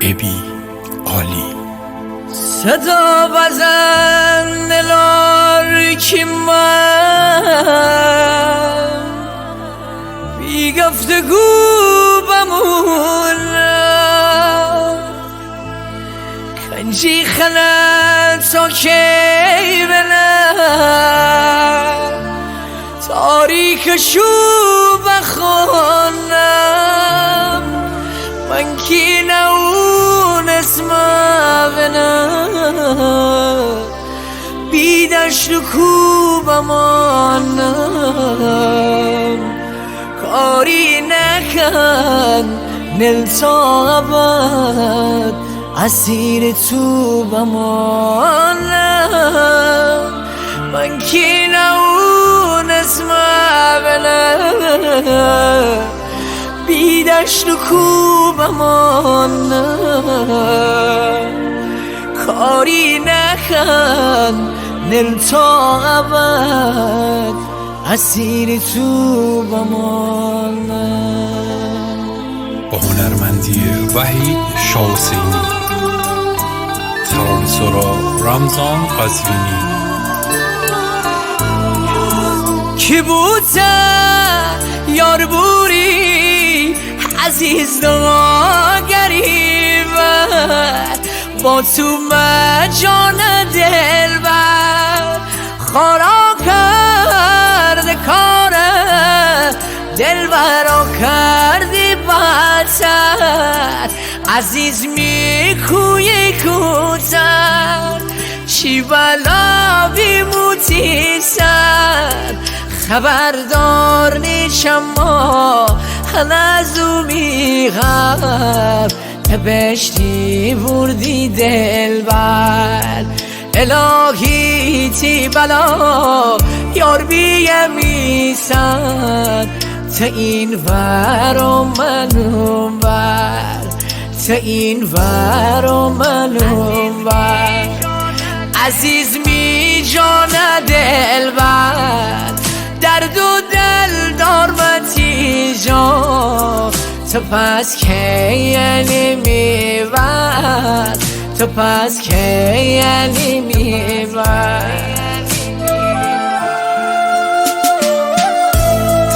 ابی عالی. صدا بزن دلار که من بی گفتگو بمونم، کنجی خلط تا کی بنم تاریکشو بخونم، من کی نون اسما بنم بی دشت و کو بمانم، کاری نکن نل تا ابد اسیر تو بمانم، من کی نون اسما بنم بی دشت و کو بمانم، کاری نکن نل تا ابد اسیر تو بمانم. با هنرمندی وحید شاه حسینی، ترانه سرا رمضان قزوینی. کی بوده یار بوری عزیز گریبه با تو جان دلبر خارا کرده کاره دلبرا کردی بدتر، عزیز میکوی کوتر چی بلا بیموتی سر، خبردار نیشم ما هنزو میغر بهشتی بردی دلبر، الهی تی بلا یار بیمیسن تا این ور و من اون ور، تا این ور و من اون ور، عزیز می جان دلبر درد و دل دارمتی جان، تو پس که یعنی میبر، تو پس که یعنی میبر.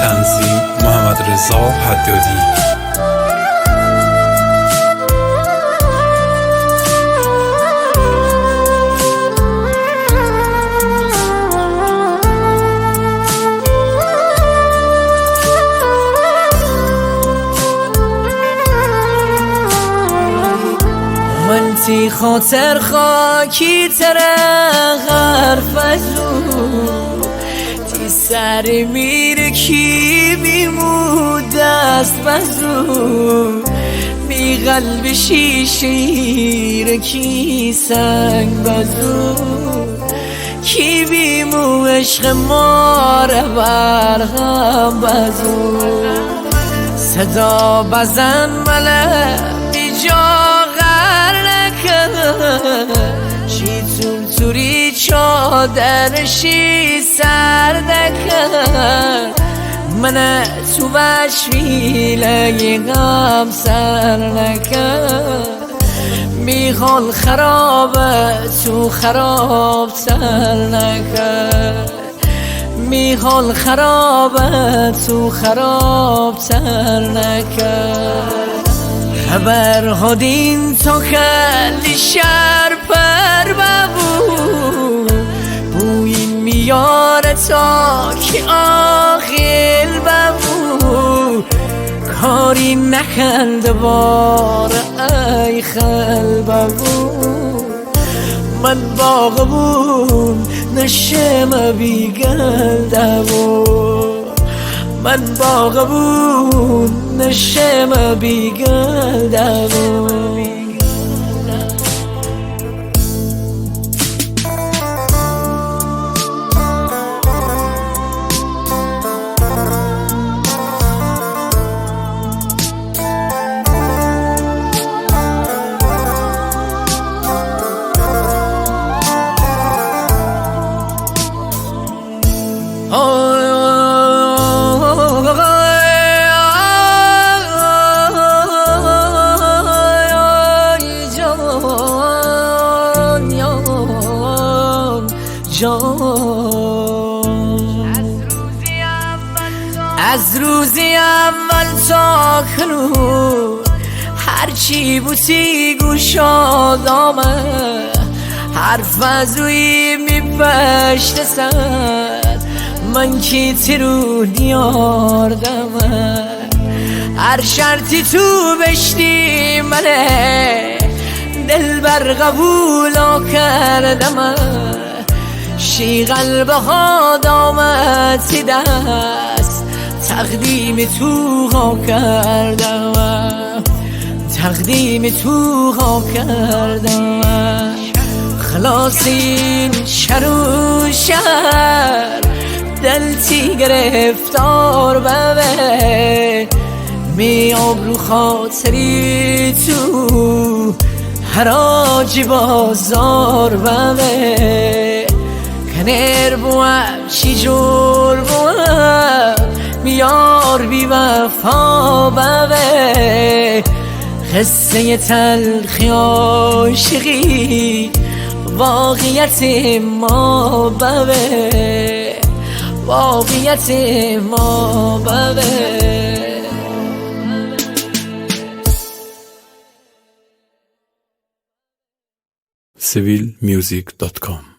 تنظیم محمد رضا حدادی. من تی خاطر خاکی تره غرفزو تی سر میره کی بیمو دست بزو می قلب شیشیر کی سنگ بزو کی بیمو عشق ماره برهم بزو، صدا بزن مله بی جا چی توری چادرشی سردکن، من تو بشویله غم سر نکن، میخوال خرابه تو خراب سر نکن، میخوال خرابه تو خراب سر نکن، خبر هادین تا کلی شهر پر ببو بوین میاره تا که آخیل ببو، کاری نکن دوباره ای خل ببو، من باغبون نشم بیگل دبو، من باغبون نشم بیگل دبو. روزی اول تا کنون هرچی بودی گوشادامه حرف از روی میپشت سر من کی تیرو دیاردمه هر شرطی تو بشتی منه دل بر قبولا کردمه شی قلب ها دامتی دست تقدیم تو ها کردمه تقدیم تو ها کردمه خلاص این شر و شر دلتی گرفتار ببه می آبرو خاطری تو حراج بازار ببه کنر بوام چی جور بوام میار بی وفا ببه قصه تلخی عاشقی واقعیت ما ببه واقعیت ما ببه civilmusic.com